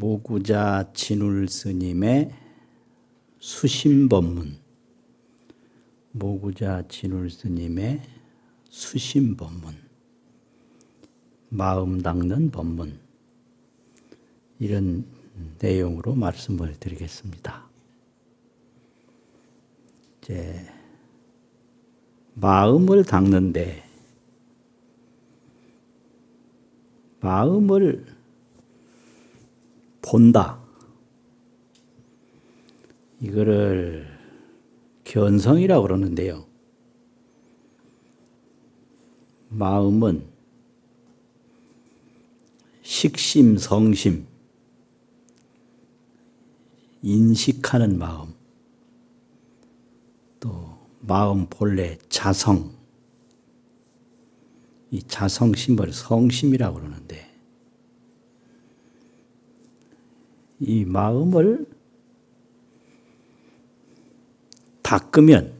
모구자 진울 스님의 수심법문. 모구자 진울 스님의 수심법문. 마음 닦는 법문. 이런 내용으로 말씀을 드리겠습니다. 이제 마음을 닦는데 마음을 본다. 이거를 견성이라고 그러는데요. 마음은 식심, 성심, 인식하는 마음, 또 마음 본래 자성, 이 자성심을 성심이라고 그러는데 이 마음을 닦으면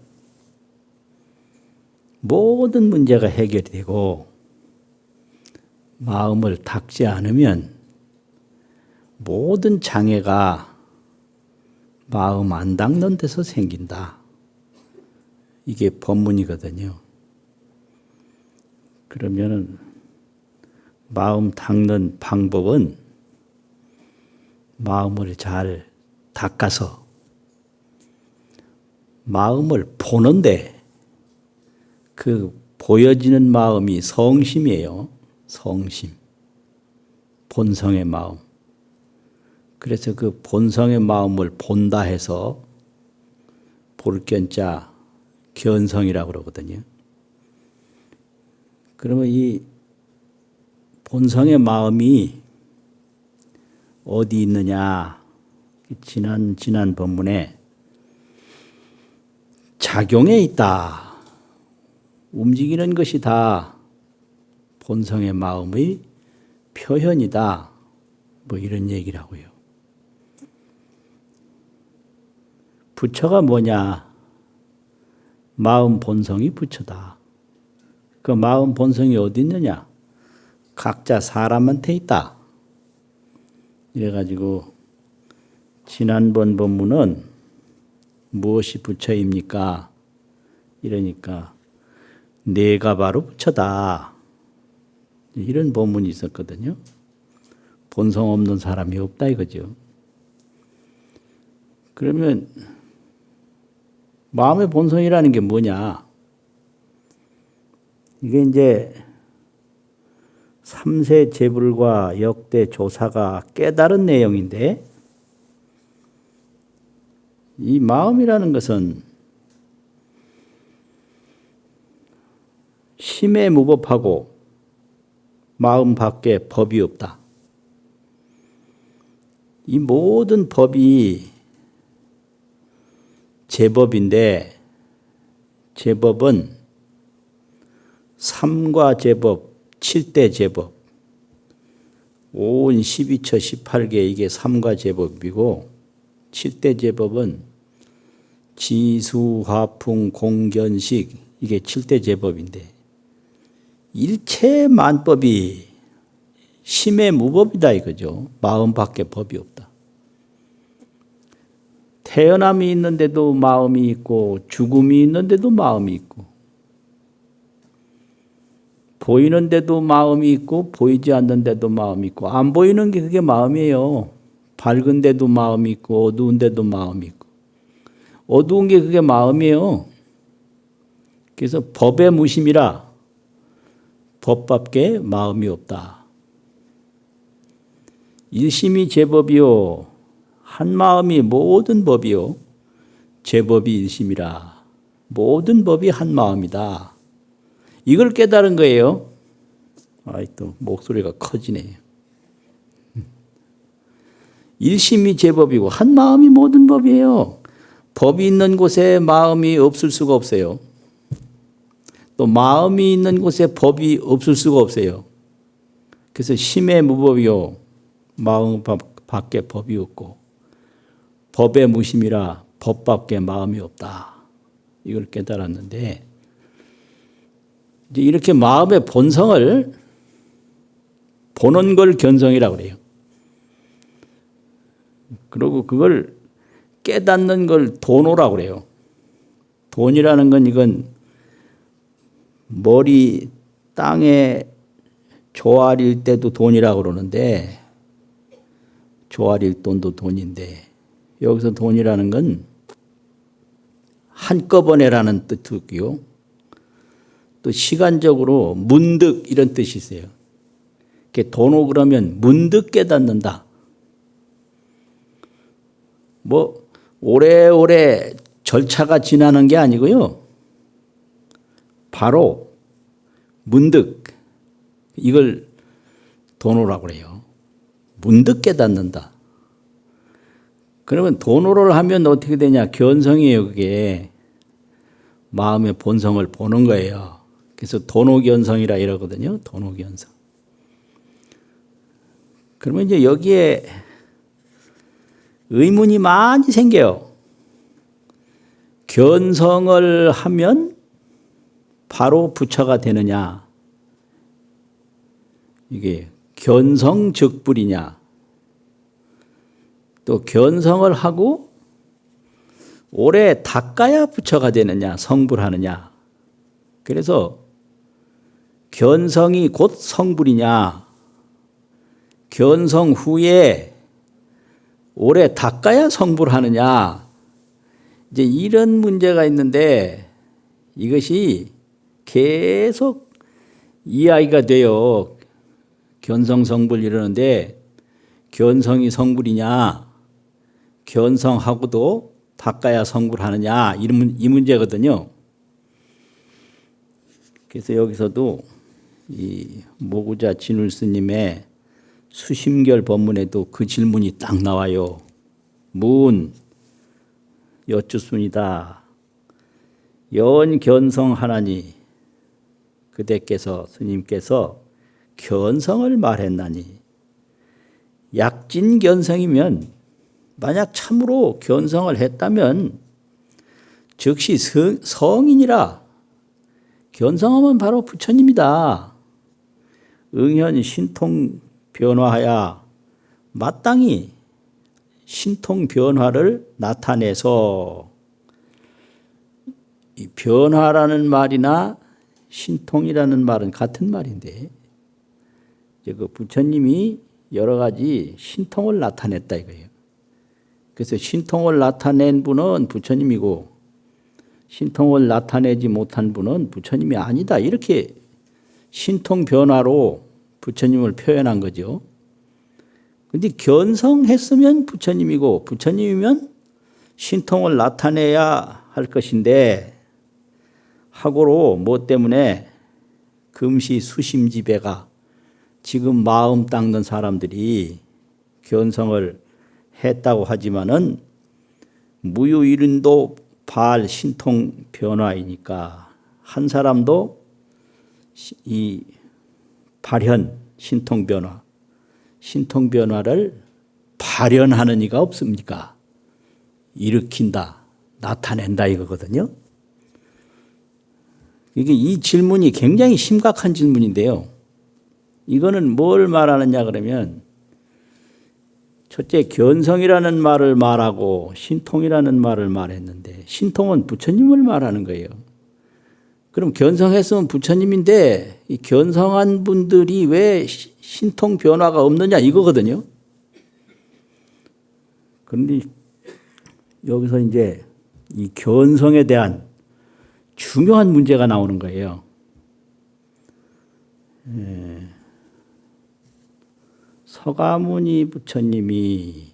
모든 문제가 해결이 되고 마음을 닦지 않으면 모든 장애가 마음 안 닦는 데서 생긴다. 이게 법문이거든요. 그러면은 마음 닦는 방법은 마음을 잘 닦아서 마음을 보는데 그 보여지는 마음이 성심이에요. 성심. 본성의 마음. 그래서 그 본성의 마음을 본다 해서 볼견자 견성이라고 그러거든요. 그러면 이 본성의 마음이 어디 있느냐? 지난 법문에 작용에 있다. 움직이는 것이 다 본성의 마음의 표현이다. 뭐 이런 얘기를 하고요. 부처가 뭐냐? 마음 본성이 부처다. 그 마음 본성이 어디 있느냐? 각자 사람한테 있다. 이래가지고 지난번 법문은 무엇이 부처입니까? 이러니까 내가 바로 부처다. 이런 법문이 있었거든요. 본성 없는 사람이 없다 이거죠. 그러면 마음의 본성이라는 게 뭐냐? 이게 이제 삼세 재불과 역대 조사가 깨달은 내용인데 이 마음이라는 것은 심에 무법하고 마음 밖에 법이 없다. 이 모든 법이 제법인데 제법은 삼과 제법, 7대 제법, 5은 12처 18개 이게 삼과 제법이고 7대 제법은 지수, 화풍, 공견식 이게 7대 제법인데 일체 만법이 심의 무법이다 이거죠. 마음 밖에 법이 없다. 태어남이 있는데도 마음이 있고 죽음이 있는데도 마음이 있고 보이는데도 마음이 있고 보이지 않는데도 마음이 있고 안 보이는 게 그게 마음이에요. 밝은데도 마음이 있고 어두운데도 마음이 있고 어두운 게 그게 마음이에요. 그래서 법의 무심이라 법밖에 마음이 없다. 일심이 제법이요 한 마음이 모든 법이요 제법이 일심이라 모든 법이 한 마음이다. 이걸 깨달은 거예요. 아이 또 목소리가 커지네요. 일심이 제법이고 한 마음이 모든 법이에요. 법이 있는 곳에 마음이 없을 수가 없어요. 또 마음이 있는 곳에 법이 없을 수가 없어요. 그래서 심의 무법이요 마음 밖에 법이 없고 법의 무심이라 법밖에 마음이 없다. 이걸 깨달았는데 이제 이렇게 마음의 본성을 보는 걸 견성이라고 그래요. 그리고 그걸 깨닫는 걸 돈오라고 그래요. 돈이라는 건 이건 머리 땅에 조아릴 때도 돈이라고 그러는데, 조아릴 돈도 돈인데, 여기서 돈이라는 건 한꺼번에라는 뜻이고요. 또 시간적으로 문득 이런 뜻이 있어요. 돈오 그러면 문득 깨닫는다. 뭐 오래오래 절차가 지나는 게 아니고요. 바로 문득 이걸 돈오라고 그래요. 문득 깨닫는다. 그러면 돈오를 하면 어떻게 되냐? 견성이에요, 그게. 마음의 본성을 보는 거예요. 그래서 돈오견성이라 이러거든요. 돈오견성. 그러면 이제 여기에 의문이 많이 생겨요. 견성을 하면 바로 부처가 되느냐? 이게 견성즉불이냐? 또 견성을 하고 오래 닦아야 부처가 되느냐? 성불하느냐? 그래서 견성이 곧 성불이냐? 견성 후에 오래 닦아야 성불하느냐? 이제 이런 문제가 있는데 이것이 계속 이야기가 돼요. 견성 성불 이러는데 견성이 성불이냐? 견성하고도 닦아야 성불하느냐? 이 문제거든요. 그래서 여기서도 이 모구자 진울 스님의 수심결 법문에도 그 질문이 딱 나와요. 문 여쭙습니다. 연 견성하나니 그대께서 스님께서 견성을 말했나니 약진 견성이면 만약 참으로 견성을 했다면 즉시 성인이라 견성하면 바로 부처님이다. 응현 신통 변화하야 마땅히 신통 변화를 나타내서 이 변화라는 말이나 신통이라는 말은 같은 말인데 이제 그 부처님이 여러 가지 신통을 나타냈다 이거예요. 그래서 신통을 나타낸 분은 부처님이고 신통을 나타내지 못한 분은 부처님이 아니다. 이렇게 신통 변화로 부처님을 표현한 거죠. 근데 견성했으면 부처님이고 부처님이면 신통을 나타내야 할 것인데 하고로 뭐 때문에 금시 수심지배가 지금 마음 닦는 사람들이 견성을 했다고 하지만은 무유일인도 발 신통 변화이니까 한 사람도 이 발현 신통 변화를 발현하는 이가 없습니까? 일으킨다, 나타낸다 이거거든요. 이게 이 질문이 굉장히 심각한 질문인데요. 이거는 뭘 말하느냐 그러면 첫째 견성이라는 말을 말하고 신통이라는 말을 말했는데 신통은 부처님을 말하는 거예요. 그럼 견성했으면 부처님인데 이 견성한 분들이 왜 신통 변화가 없느냐 이거거든요. 그런데 여기서 이제 이 견성에 대한 중요한 문제가 나오는 거예요. 서가모니 부처님이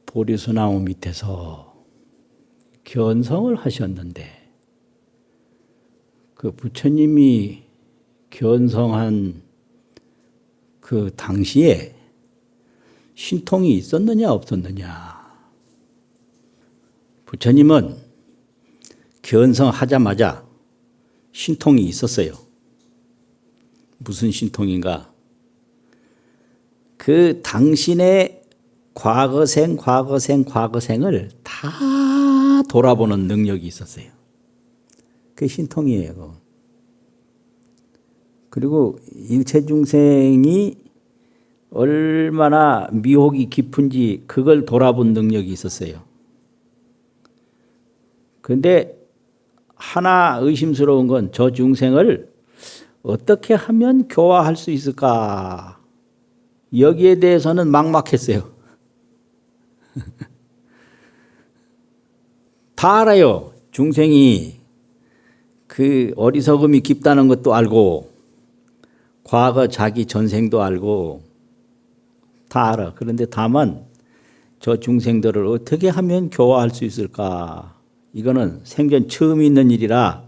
보리수나무 밑에서 견성을 하셨는데 그 부처님이 견성한 그 당시에 신통이 있었느냐 없었느냐. 부처님은 견성하자마자 신통이 있었어요. 무슨 신통인가? 그 당신의 과거생을 다 돌아보는 능력이 있었어요. 그게 신통이에요. 그리고 일체 중생이 얼마나 미혹이 깊은지 그걸 돌아본 능력이 있었어요. 그런데 하나 의심스러운 건 저 중생을 어떻게 하면 교화할 수 있을까? 여기에 대해서는 막막했어요. 다 알아요. 중생이 그 어리석음이 깊다는 것도 알고 과거 자기 전생도 알고 다 알아. 그런데 다만 저 중생들을 어떻게 하면 교화할 수 있을까? 이거는 생전 처음 있는 일이라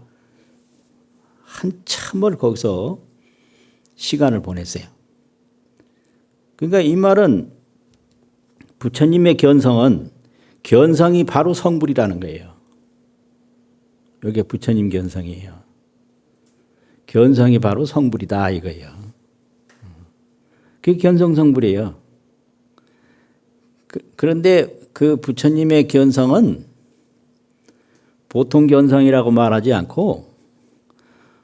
한참을 거기서 시간을 보냈어요. 그러니까 이 말은 부처님의 견성이 바로 성불이라는 거예요. 이게 부처님 견성이에요. 견성이 바로 성불이다 이거예요. 그게 견성성불이에요. 그런데 그 부처님의 견성은 보통 견성이라고 말하지 않고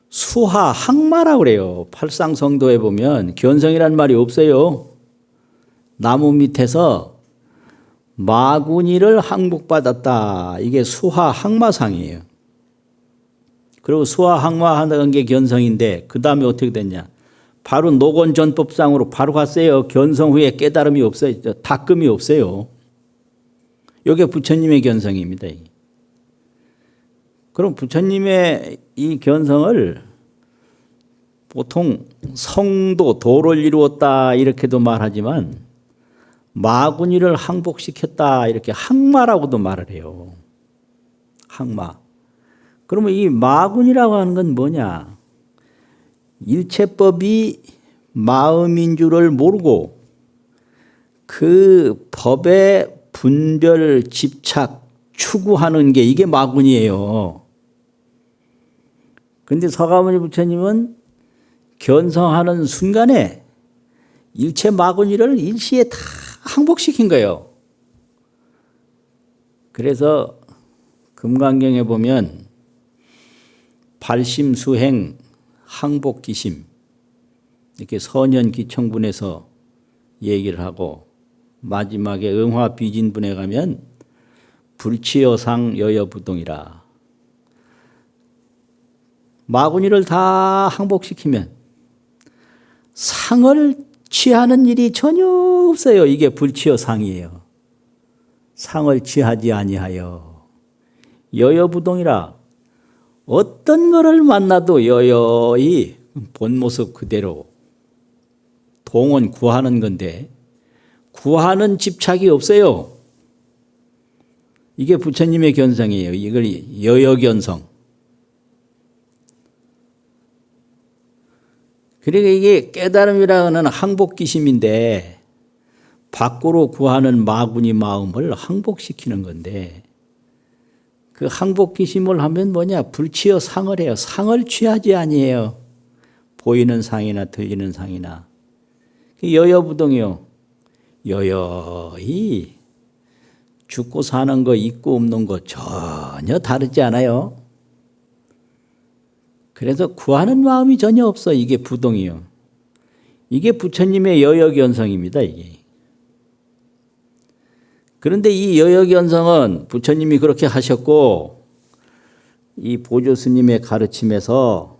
수하 항마라고 그래요. 팔상성도에 보면 견성이라는 말이 없어요. 나무 밑에서 마구니를 항복받았다. 이게 수하 항마상이에요. 그리고 수하 항마하는 게 견성인데 그 다음에 어떻게 됐냐. 바로 노건전법상으로 바로 갔어요. 견성 후에 깨달음이 없어요. 닦음이 없어요. 이게 부처님의 견성입니다. 그럼 부처님의 이 견성을 보통 성도, 도를 이루었다 이렇게도 말하지만 마구니를 항복시켰다 이렇게 항마라고도 말을 해요. 항마. 그러면 이 마구니라고 하는 건 뭐냐? 일체법이 마음인 줄을 모르고 그 법의 분별, 집착, 추구하는 게 이게 마구니예요. 그런데 서가모니 부처님은 견성하는 순간에 일체 마구니를 일시에 다 항복시킨 거예요. 그래서 금강경에 보면 발심수행 항복기심 이렇게 선연기청분에서 얘기를 하고 마지막에 응화비진분에 가면 불치여상 여여부동이라. 마구니를 다 항복시키면 상을 취하는 일이 전혀 없어요. 이게 불치여상이에요. 상을 취하지 아니하여 여여부동이라. 어떤 거를 만나도 여여히 본 모습 그대로 동은 구하는 건데 구하는 집착이 없어요. 이게 부처님의 견성이에요. 이걸 여여견성. 그러니까 이게 깨달음이라는 항복기심인데 밖으로 구하는 마구니 마음을 항복시키는 건데 그 항복기심을 하면 뭐냐? 불치여 상을 해요. 상을 취하지 아니에요. 보이는 상이나 들리는 상이나. 여여부동이요. 여여히 죽고 사는 거 있고 없는 거 전혀 다르지 않아요. 그래서 구하는 마음이 전혀 없어. 이게 부동이요. 이게 부처님의 여여견성입니다. 이게. 그런데 이 여여견성은 부처님이 그렇게 하셨고 이 보조스님의 가르침에서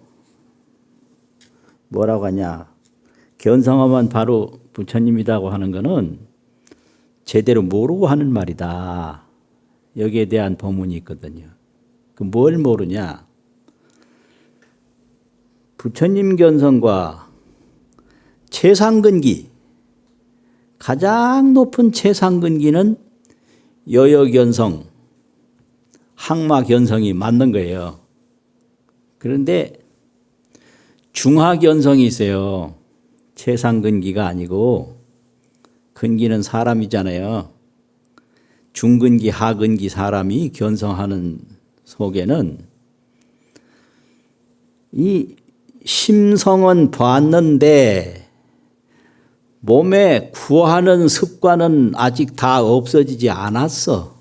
뭐라고 하냐. 견성하면 바로 부처님이라고 하는 것은 제대로 모르고 하는 말이다. 여기에 대한 법문이 있거든요. 그 뭘 모르냐. 부처님 견성과 최상근기, 가장 높은 최상근기는 여여견성, 항마견성이 맞는 거예요. 그런데 중하견성이 있어요. 최상근기가 아니고 근기는 사람이잖아요. 중근기, 하근기 사람이 견성하는 속에는 이 심성은 봤는데 몸에 구하는 습관은 아직 다 없어지지 않았어.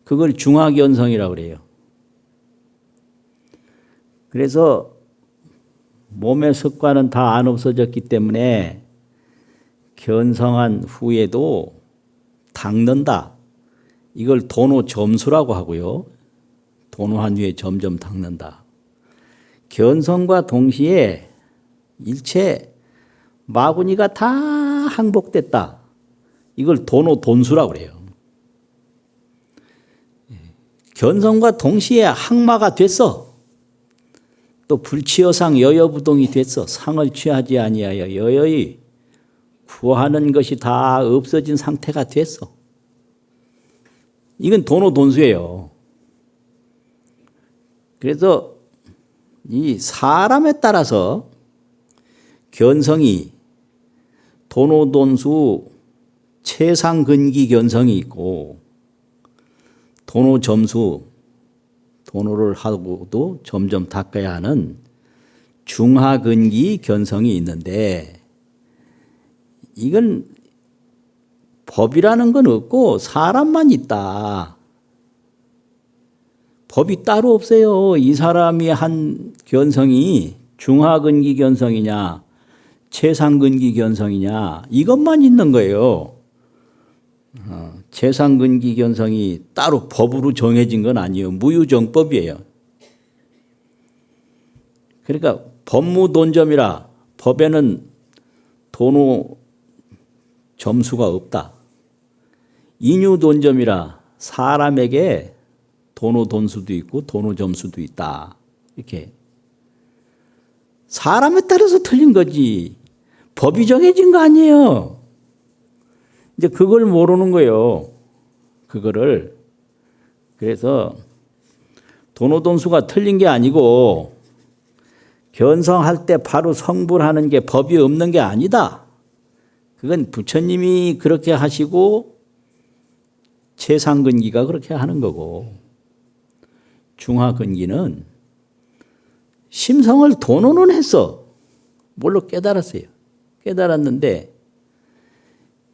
그걸 중하견성이라고 그래요. 그래서 몸의 습관은 다 안 없어졌기 때문에 견성한 후에도 닦는다. 이걸 도노점수라고 하고요. 도노한 후에 점점 닦는다. 견성과 동시에 일체 마구니가 다 항복됐다. 이걸 도노돈수라고 그래요. 견성과 동시에 항마가 됐어. 또 불치여상 여여부동이 됐어. 상을 취하지 아니하여 여여히 구하는 것이 다 없어진 상태가 됐어. 이건 도노돈수예요. 그래서 이 사람에 따라서 견성이 도노돈수 최상근기 견성이 있고 도노점수 도노를 하고도 점점 닦아야 하는 중하근기 견성이 있는데 이건 법이라는 건 없고 사람만 있다. 법이 따로 없어요. 이 사람이 한 견성이 중하근기 견성이냐 최상근기 견성이냐 이것만 있는 거예요. 최상근기 견성이 따로 법으로 정해진 건 아니에요. 무유정법이에요. 그러니까 법무돈점이라 법에는 도노 점수가 없다. 인유돈점이라 사람에게 도노돈수도 있고 도노점수도 있다. 이렇게 사람에 따라서 틀린 거지. 법이 정해진 거 아니에요. 이제 그걸 모르는 거예요. 그거를. 그래서 도노돈수가 틀린 게 아니고 견성할 때 바로 성불하는 게 법이 없는 게 아니다. 그건 부처님이 그렇게 하시고 최상근기가 그렇게 하는 거고 중하근기는 심성을 도노는 했어. 뭘로 깨달았어요. 깨달았는데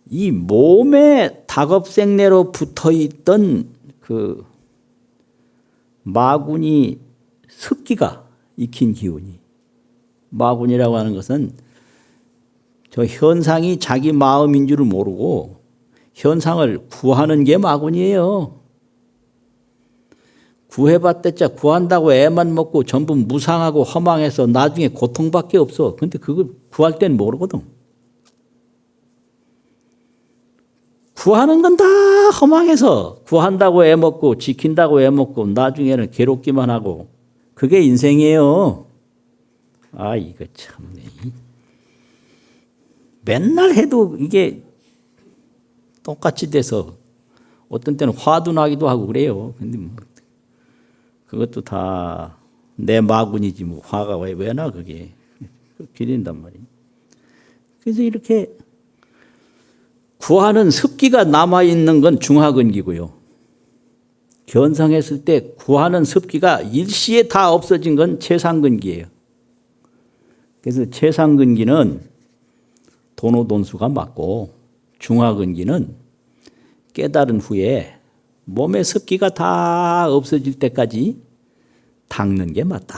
이 몸에 다겁생내로 붙어있던 그 마군이 습기가 익힌 기운이 마군이라고 하는 것은 저 현상이 자기 마음인 줄을 모르고 현상을 구하는 게 마군이에요. 구해봤댔자 구한다고 애만 먹고 전부 무상하고 허망해서 나중에 고통밖에 없어. 근데 그걸 구할 땐 모르거든. 구하는 건 다 허망해서 구한다고 애먹고 지킨다고 애먹고 나중에는 괴롭기만 하고 그게 인생이에요. 아 이거 참네. 맨날 해도 이게 똑같이 돼서 어떤 때는 화도 나기도 하고 그래요. 근데 뭐 그것도 다 내 마군이지 뭐 화가 왜 나 그게 비린단 말이에요. 그래서 이렇게 구하는 습기가 남아있는 건 중하근기고요. 견성했을 때 구하는 습기가 일시에 다 없어진 건 최상근기예요. 그래서 최상근기는 도노돈수가 맞고 중하근기는 깨달은 후에 몸의 습기가 다 없어질 때까지 닦는 게 맞다.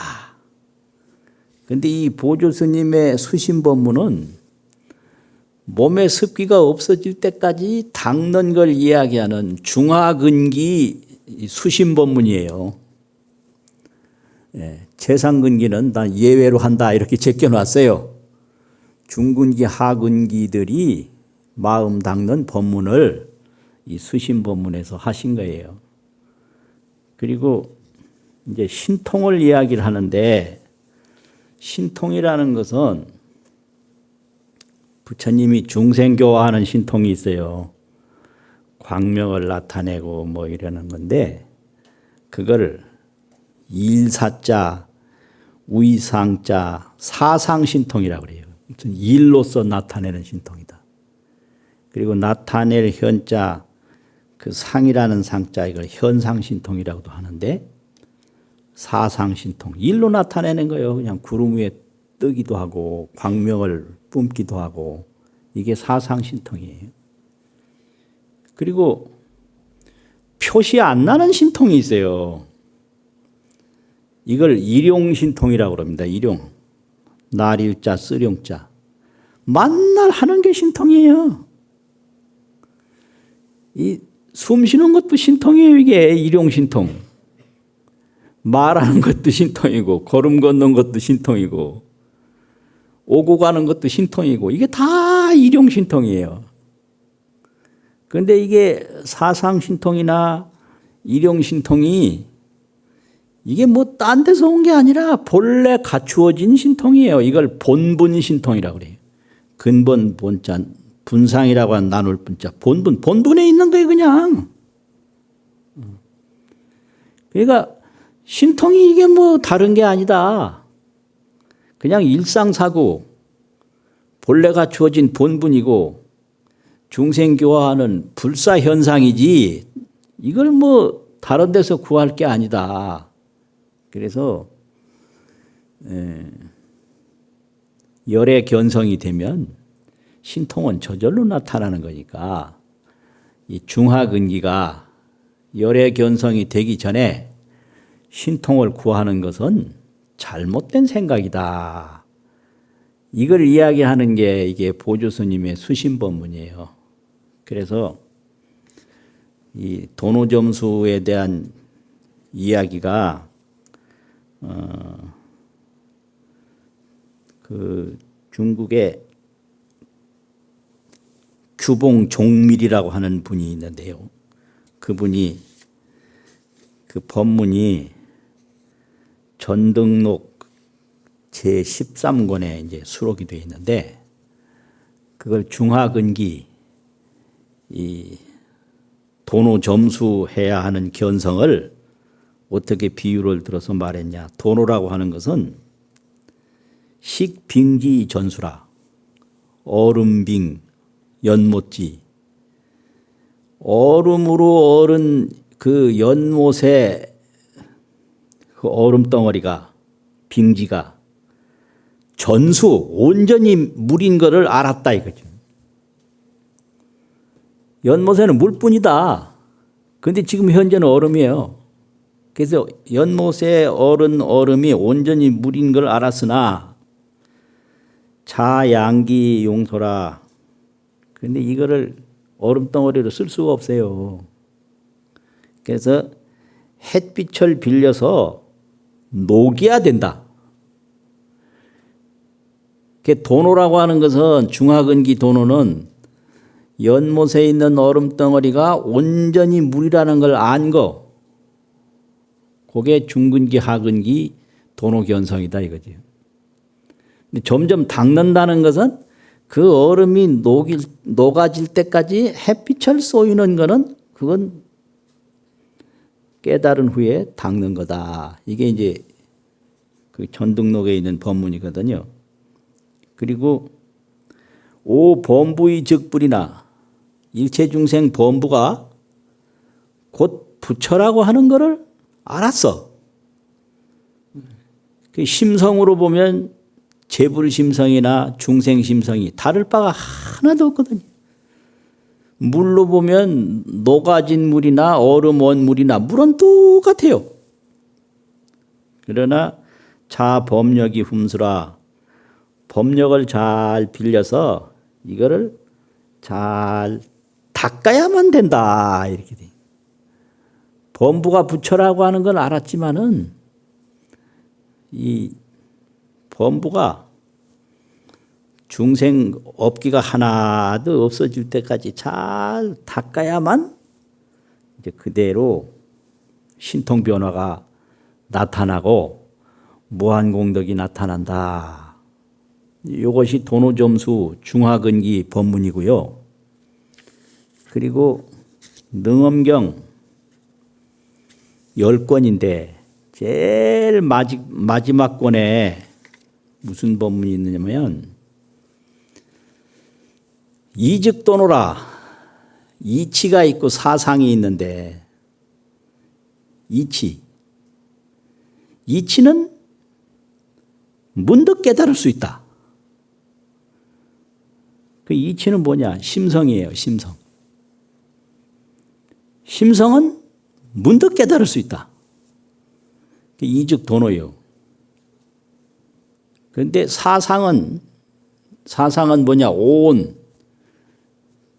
그런데 이 보조스님의 수신법문은 몸의 습기가 없어질 때까지 닦는 걸 이야기하는 중하근기 수신법문이에요. 예, 최상근기는 다 예외로 한다 이렇게 제껴놨어요. 중근기, 하근기들이 마음 닦는 법문을 이 수신법문에서 하신 거예요. 그리고 이제 신통을 이야기를 하는데 신통이라는 것은 부처님이 중생교화하는 신통이 있어요. 광명을 나타내고 뭐 이러는 건데 그걸 일사자, 우이상자, 사상신통이라고 그래요. 일로서 나타내는 신통이다. 그리고 나타낼 현자, 그 상이라는 상자 이걸 현상신통이라고도 하는데 사상신통, 일로 나타내는 거예요. 그냥 구름 위에 뜨기도 하고 광명을 뿜기도 하고 이게 사상신통이에요. 그리고 표시 안 나는 신통이 있어요. 이걸 일용신통이라고 합니다. 일용. 날일자, 쓰룡자. 만날 하는 게 신통이에요. 이 숨 쉬는 것도 신통이에요. 이게 일용신통. 말하는 것도 신통이고 걸음 걷는 것도 신통이고 오고 가는 것도 신통이고 이게 다 일용신통이에요. 그런데 이게 사상신통이나 일용신통이 이게 뭐 딴 데서 온 게 아니라 본래 갖추어진 신통이에요. 이걸 본분신통이라고 그래요. 근본, 본자, 분상이라고 하는 나눌 분자. 본분에 있는 거예요, 그냥. 그러니까 신통이 이게 뭐 다른 게 아니다. 그냥 일상사고, 본래 갖추어진 본분이고, 중생교화하는 불사현상이지, 이걸 뭐 다른 데서 구할 게 아니다. 그래서, 열의 견성이 되면 신통은 저절로 나타나는 거니까 이 중하근기가 열의 견성이 되기 전에 신통을 구하는 것은 잘못된 생각이다. 이걸 이야기하는 게 이게 보조스님의 수신법문이에요. 그래서 이 도노점수에 대한 이야기가 그 중국의 규봉 종밀이라고 하는 분이 있는데요. 그분이 그 법문이 전등록 제13권에 이제 수록이 되어 있는데 그걸 중하근기 이 도노점수해야 하는 견성을 어떻게 비유를 들어서 말했냐. 도노라고 하는 것은 식빙지 전수라. 얼음빙 연못지. 얼음으로 얼은 그 연못에 그 얼음 덩어리가 빙지가 전수 온전히 물인 것을 알았다 이거죠. 연못에는 물뿐이다. 그런데 지금 현재는 얼음이에요. 그래서 연못에 얼은 얼음이 온전히 물인 걸 알았으나 자양기 용소라. 그런데 이거를 얼음 덩어리로 쓸 수가 없어요. 그래서 햇빛을 빌려서 녹여야 된다. 도노라고 하는 것은 중하근기 도노는 연못에 있는 얼음 덩어리가 온전히 물이라는 걸 안 거. 그게 중근기 하근기 도노견성이다 이거죠. 근데 점점 닦는다는 것은 그 얼음이 녹아질 때까지 햇빛을 쏘이는 거는 그건 깨달은 후에 닦는 거다. 이게 이제 그 전등록에 있는 법문이거든요. 그리고 오 범부의 즉불이나 일체중생 범부가 곧 부처라고 하는 것을 알았어. 그 심성으로 보면 재불심성이나 중생심성이 다를 바가 하나도 없거든요. 물로 보면 녹아진 물이나 얼음 원물이나 물은 똑같아요. 그러나 자법력이 훔수라. 법력을 잘 빌려서 이거를 잘 닦아야만 된다. 이렇게 돼. 범부가 부처라고 하는 걸 알았지만은 이 범부가 중생 업기가 하나도 없어질 때까지 잘 닦아야만 이제 그대로 신통 변화가 나타나고 무한 공덕이 나타난다. 이것이 도노점수 중하근기 법문이고요. 그리고 능엄경 10권인데 제일 마지막 권에 무슨 법문이 있느냐면 이즉도노라. 이치가 있고 사상이 있는데 이치는 문득 깨달을 수 있다. 그 이치는 뭐냐? 심성이에요. 심성은 문득 깨달을 수 있다. 이즉도노요. 그런데 사상은 사상은 뭐냐? 오온.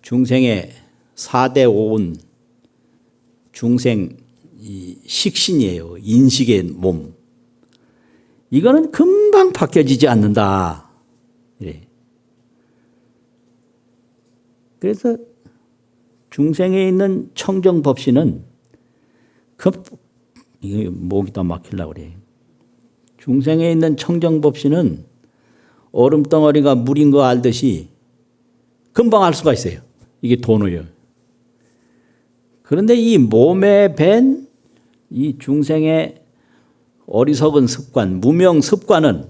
중생의 4대 오온. 중생 이 식신이에요. 인식의 몸. 이거는 금방 바뀌어지지 않는다. 예. 그래서 중생에 있는 청정법신은 이거 목이 다 막히려고 그래. 중생에 있는 청정법신은 얼음덩어리가 물인 거 알듯이 금방 알 수가 있어요. 이게 도노예요. 그런데 이 몸에 밴 이 중생의 어리석은 습관, 무명 습관은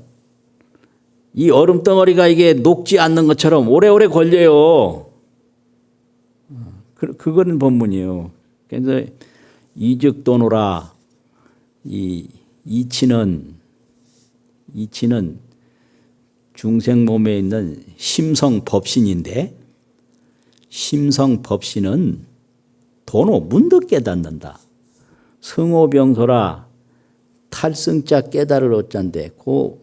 이 얼음덩어리가 이게 녹지 않는 것처럼 오래오래 걸려요. 그거는 법문이에요. 그래서 이즉도노라. 이 이치는 중생 몸에 있는 심성 법신인데, 심성 법신은 도노 문득 깨닫는다. 승오병소라. 탈승자 깨달을 어짠데 그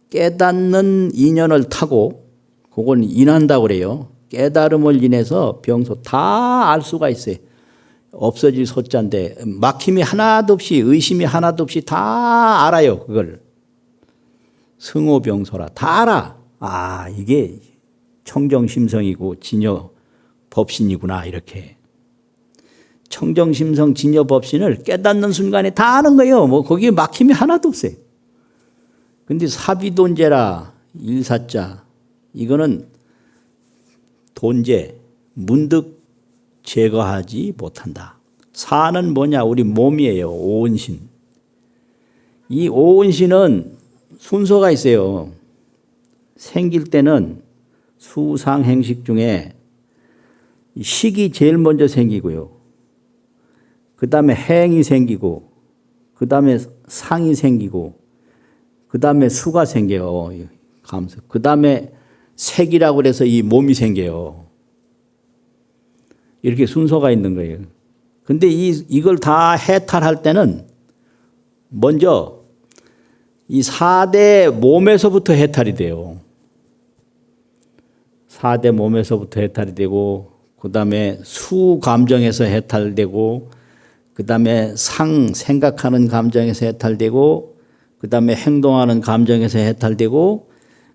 깨닫는 인연을 타고 그건 인한다고 그래요. 깨달음을 인해서 병소 다 알 수가 있어요. 없어질 소자인데 막힘이 하나도 없이 의심이 하나도 없이 다 알아요. 그걸 승오병소라. 다 알아. 아, 이게 청정심성이고 진여 법신이구나. 이렇게 청정심성 진여 법신을 깨닫는 순간에 다 아는 거예요. 뭐 거기에 막힘이 하나도 없어요. 근데 사비돈제라. 일사자. 이거는 돈제, 문득 제거하지 못한다. 사는 뭐냐? 우리 몸이에요. 오온신. 이 오온신은 순서가 있어요. 생길 때는 수상행식 중에 식이 제일 먼저 생기고요. 그 다음에 행이 생기고, 그 다음에 상이 생기고, 그 다음에 수가 생겨요. 감수. 그 다음에 색이라고 그래서 이 몸이 생겨요. 이렇게 순서가 있는 거예요. 근데 이걸 다 해탈할 때는 먼저 이 4대 몸에서부터 해탈이 돼요. 4대 몸에서부터 해탈이 되고, 그 다음에 수 감정에서 해탈되고, 그 다음에 상 생각하는 감정에서 해탈되고, 그 다음에 행동하는 감정에서 해탈되고,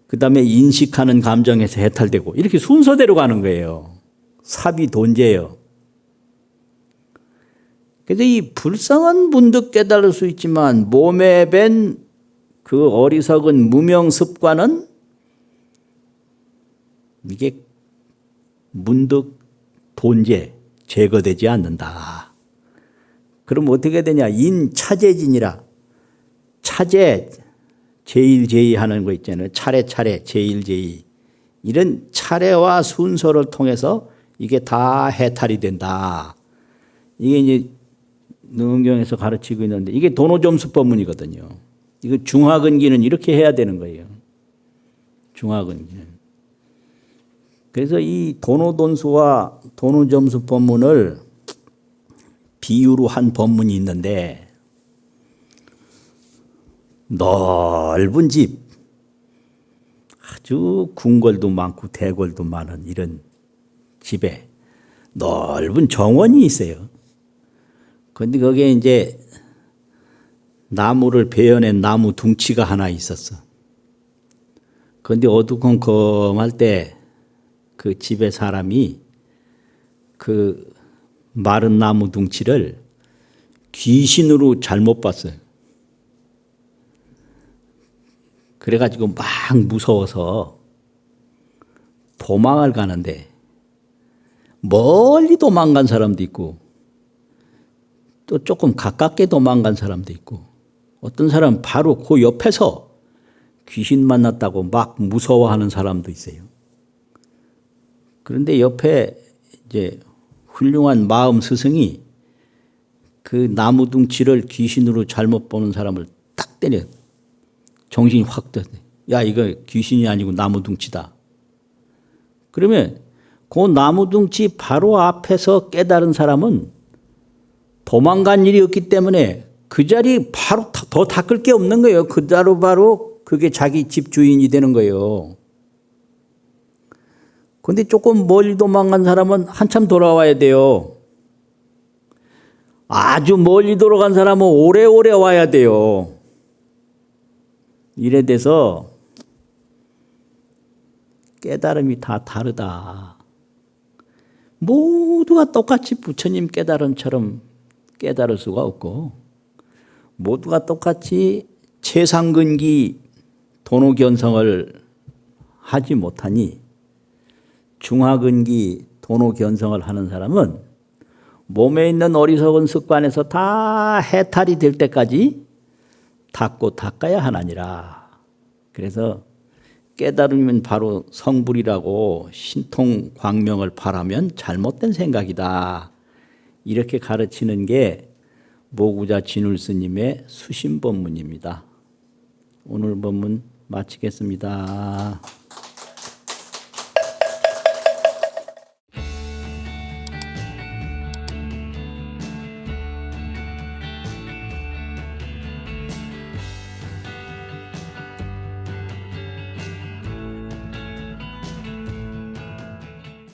그 다음에 인식하는 감정에서 해탈되고, 이렇게 순서대로 가는 거예요. 사비돈제예요. 그래서 이 불성은 문득 깨달을 수 있지만 몸에 밴 그 어리석은 무명 습관은 이게 문득 돈제, 제거되지 않는다. 그럼 어떻게 되냐? 인차제진이라. 차제, 제일제의 하는 거 있잖아요. 차례차례, 제일제의. 이런 차례와 순서를 통해서 이게 다 해탈이 된다. 이게 이제 능경에서 가르치고 있는데 이게 도노점수 법문이거든요. 이거 중화근기는 이렇게 해야 되는 거예요. 중화근기는. 그래서 이 도노돈수와 도노점수 법문을 비유로 한 법문이 있는데, 넓은 집, 아주 궁궐도 많고 대궐도 많은 이런 집에 넓은 정원이 있어요. 그런데 거기에 이제 나무를 베어낸 나무 둥치가 하나 있었어. 그런데 어두컴컴할 때 그 집의 사람이 그 마른 나무 둥치를 귀신으로 잘못 봤어요. 그래가지고 막 무서워서 도망을 가는데 멀리 도망간 사람도 있고 또 조금 가깝게 도망간 사람도 있고 어떤 사람은 바로 그 옆에서 귀신 만났다고 막 무서워하는 사람도 있어요. 그런데 옆에 이제 훌륭한 마음 스승이 그 나무둥치를 귀신으로 잘못 보는 사람을 딱 때려. 정신이 확 떠. 야, 이거 귀신이 아니고 나무둥치다. 그러면 그 나무둥치 바로 앞에서 깨달은 사람은 도망간 일이 없기 때문에 그 자리 바로 더 닦을 게 없는 거예요. 그대로 바로 그게 자기 집 주인이 되는 거예요. 근데 조금 멀리 도망간 사람은 한참 돌아와야 돼요. 아주 멀리 돌아간 사람은 오래오래 와야 돼요. 이래 돼서 깨달음이 다 다르다. 모두가 똑같이 부처님 깨달음처럼 깨달을 수가 없고, 모두가 똑같이 최상근기 도노견성을 하지 못하니 중하근기 도노견성을 하는 사람은 몸에 있는 어리석은 습관에서 다 해탈이 될 때까지 닦고 닦아야 하나니라. 그래서 깨달으면 바로 성불이라고 신통 광명을 바라면 잘못된 생각이다. 이렇게 가르치는 게 모구자 진울스님의 수심법문입니다. 오늘 법문 마치겠습니다.